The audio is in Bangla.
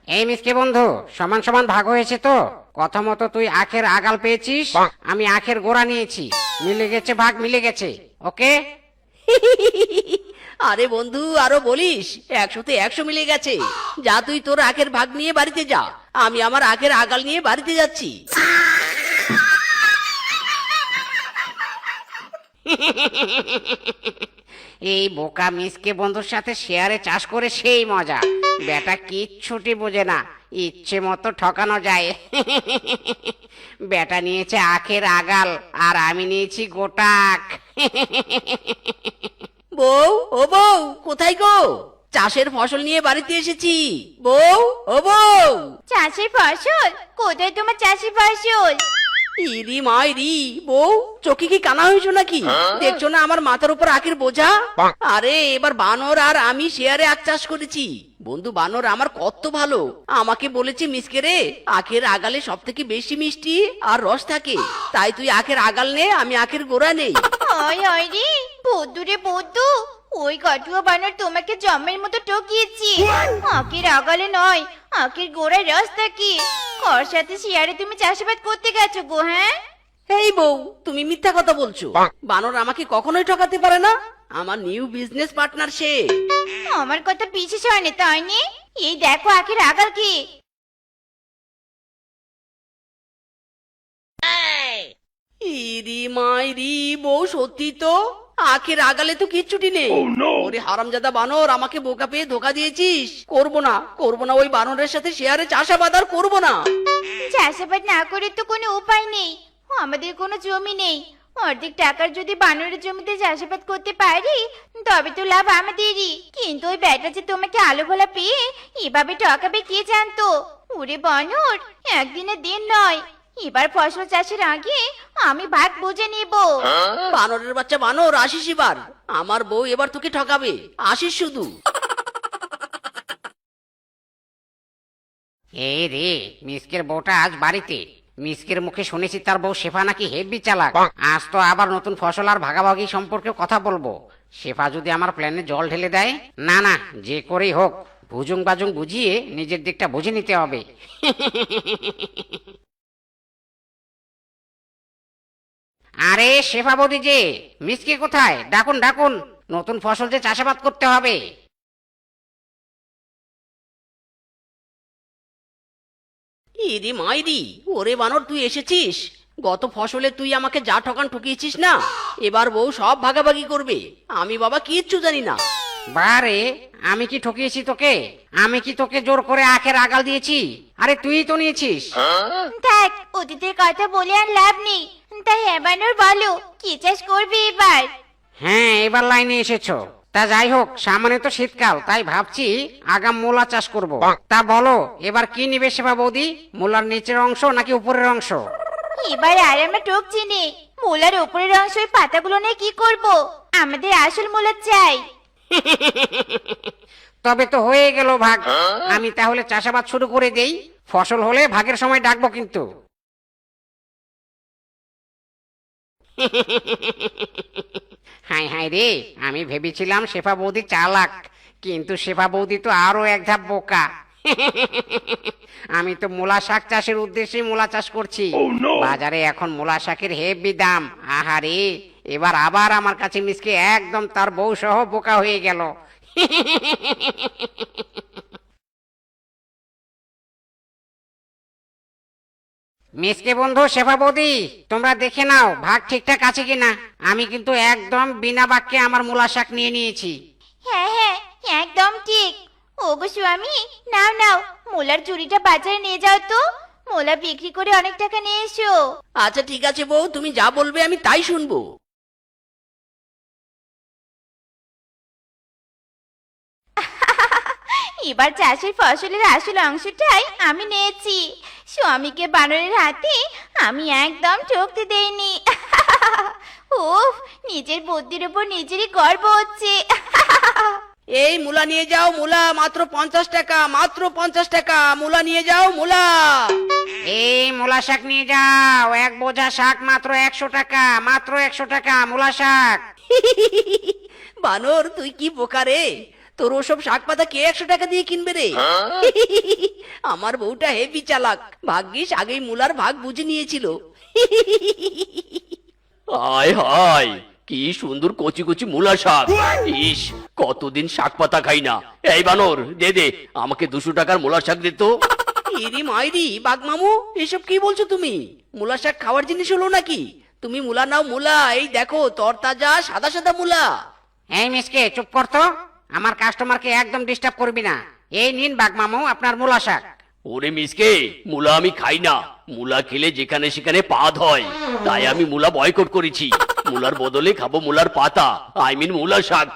এই মিসকে বন্ধু, সমান সমান ভাগ হয়েছে তো? কথা মতো তুই আখের আগাল পেয়েছিস, আমি আখের গোড়া নিয়েছি। মিলে গেছে, ভাগ মিলে গেছে। ওকে। আরে বন্ধু, আরো বলিস, 100-তে 100 মিলে গেছে। যা, তুই তোর আখের ভাগ নিয়ে বাড়িতে যা, আমি আমার আখের আগাল নিয়ে বাড়িতে যাচ্ছি। এই বোকা মিসকে বন্ধুর সাথে শেয়ারে চাষ করে সেই মজা। বেটা কিচ্ছুটি বোঝে না, ইচ্ছে মতো ঠকানো যায়। বেটা নিয়েছে আখের আগাল আর আমি নিয়েছি গোটা আখ। বউ, ও বউ, কোথায় গো? চাষের ফসল নিয়ে বাড়িতে এসেছি। বউ, ও বউ। চাষের ফসল? কোথায় তোমার চাষের ফসল? ইরি মাইরি, বউ চোখে কি কানা হয়েছো নাকি? দেখছো না আমার মাথার উপর আখের বোঝা? আরে এবার বানর আর আমি শেয়ারে আখ চাষ করেছি। বন্ধু বানর আমার কত ভালো, আমাকে বলেছে মিসকে রে, আখের আগালে সব থেকে বেশি মিষ্টি আর রস থাকে, তাই তুই আখের আগাল নে, আমি আখের গোড়া নেই। ওই ওই রে বৌদ্ধু রে বৌদ্ধু, ওই কটুয়া বানর তোমাকে জম্মের মতো ঠকিয়েছি। আখের আগালে নয়, আখের গোড়ায় রস থাকে। ওর সাথে শেয়ারে তুমি চাষাবাদ করতে গেছো গো? হ্যাঁ, এই বউ, তুমি মিথ্যা কথা বলছো। বানর আমাকে কখনোই ঠকাতে পারে না, আমার নিউ বিজনেস পার্টনার সে। আমার কথা বিশ্বাস হয় না তাই নি? এই দেখো আখের আগাল কি। ইরি মাইরি, বউ সত্যি তো, আখের আগালে তো কিচ্ছুটি নেই। ওরে হারামজাদা বানর, আমাকে বোকা পেয়ে ধোকা দিয়েছিস। করবো না, করবো না, ওই বানরের সাথে শেয়ারে চাষাবাদ আর করবো না। চাষাবাদ না করে তো কোনো উপায় নেই, আমাদের কোনো জমি নেই। অর্ধেক টাকার যদি বানরের জমিতে চাষাবাদ করতে পারি তবে তো লাভ আমাদেরই। কিন্তু ওই ব্যাটা যে তোমাকে আলো ভোলা পেয়ে এভাবে ঠকাবে কে জানতো? ওরে বানর, একদিনের দিন নয়, এবার ফসল চাষের আগে আমি ভাগ বুঝে নিব। বানরের বাচ্চা বানর, আসিস এবার, আমার বউ এবার তোকে ঠকাবে, আসিস শুধু। এই রে, মিসকের বউটা আজ বাড়িতে। মিসকের মুখে শুনেছি তার বউ শেফা নাকি হেব্বি চালাক। আজ তো আবার নতুন ফসল আর ভাগাভাগি সম্পর্কে কথা বলবো। শেফা যদি আমার প্ল্যানে জল ঢেলে দেয়, না না, যে করেই হোক ভুজুং বাজুং বুঝিয়ে নিজের দিকটা বুঝে নিতে হবে। আরে শেফা বৌদি যে, মিসকে কোথায়? ডাকুন ডাকুন, নতুন ফসল যে চাষাবাদ করতে হবে। ইরি মাইরি, ওরে বানর তুই এসেছিস। গত ফসলে তুই আমাকে যা ঠকান ঠকিয়েছিস না, এবার বউ সব ভাগাভাগি করবে। আমি বাবা কিচ্ছু জানি না। বারে, আমি কি ঠকিয়েছি তোকে? আমি কি তোকে জোর করে আখের আগাল দিয়েছি? আরে তুই তো নিয়েছিস। থাক, অতীতের কথা বলে আর লাভ নেই। তাই এবারও বলো, কি চাষ করবে এবার? হ্যাঁ, এবার লাইনে এসেছো। তা যাই হোক, সামনে তো শীতকাল, তাই ভাবছি আগাম মূলা চাষ করব। তা বলো, এবার কি নিবে শেফা বৌদি? মূলার নিচের অংশ নাকি উপরের অংশ? এবার আর আমরা টকছি নে, মূলার উপরের অংশ ওই পাতাগুলো নিয়ে কি করব? আমাদের আসল মূলা চাই। তবে তো হয়ে গেল ভাগ। আমি তাহলে চাষাবাদ শুরু করে দেই, ফসল হলে ভাগের সময় ডাকবো কিন্তু। হাই হাই রে, আমি ভেবেছিলাম শেফা বৌদি চালাক, কিন্তু শেফা বৌদি তো আরো এক ধাপ বোকা। আমি তো মূলা শাক চাষের উদ্দেশ্যে মূলা চাষ করছি। বাজারে এখন মূলা শাকের হেভি দাম। আহারে, এবার আবার আমার কাছে মিসকে একদম তার বউ সহ বোকা হয়ে গেল। মিসকে বন্ধু, শেফা বৌদি, তোমরা দেখে নাও ভাগ ঠিকঠাক আছে কিনা। আমি কিন্তু একদম বিনা বাক্যে আমার মূলা শাক নিয়ে নিয়েছি। হ্যাঁ হ্যাঁ, একদম ঠিক। ওগো স্বামী, নাও নাও, মূলার চুরিটা বাজারে নিয়ে যাও তো। মূলা বিক্রি করে অনেক টাকা নিয়ে এসো। আচ্ছা ঠিক আছে বউ, তুমি যা বলবে আমি তাই শুনবো। এবার চাষের ফসলের আসল অংশটাই আমি নিয়েছি। স্বামীকে বানরের হাতে আমি একদম ঠকতে দেইনি। উফ, নিজের বুদ্ধির উপর নিজেরই গর্ব হচ্ছে। এই মূলা নিয়ে যাও, মূলা মাত্র 50 টাকা, মাত্র 50 টাকা, মূলা নিয়ে যাও, মূলা। এই মূলা শাক নিয়ে যাও, এক বোঝা শাক মাত্র 100 টাকা, মাত্র 100 টাকা মূলা শাক। বানর তুই কি বোকা রে, তোর ওসব শাক পাতা কে 100 টাকা দিয়ে কিনবে রে? আমার বউটা হেভি চালাক, ভাগ্যিস আগেই মুলার ভাগ বুঝে নিয়েছিল। হায় হায়, কি সুন্দর কচি কচি মূলা শাক। ইস, কতদিন শাক পাতা খাই না। এই বানর, দে দে আমাকে 200 টাকার মূলা শাক দে তো। ইরি মাইরি, বাঘ মামু এসব কি বলছো তুমি? মুলা শাক খাওয়ার জিনিস হলো নাকি? তুমি মুলা নাও, মুলা এই দেখো, তরতাজা সাদা সাদা মুলা। এই মিসকে চুপ কর তো, আমার কাস্টমারকে একদম ডিস্টার্ব করবি না। এই নিন বাঘ মামু আপনার মূলা শাক। ওরে মিসকে, মূলা আমি খাই না। মূলা খেলে যেখানে সেখানে পাদ হয়, তাই আমি মূলা বয়কট করেছি। মূলার বদলে খাবো মূলার পাতা, আই মিন মূলা শাক।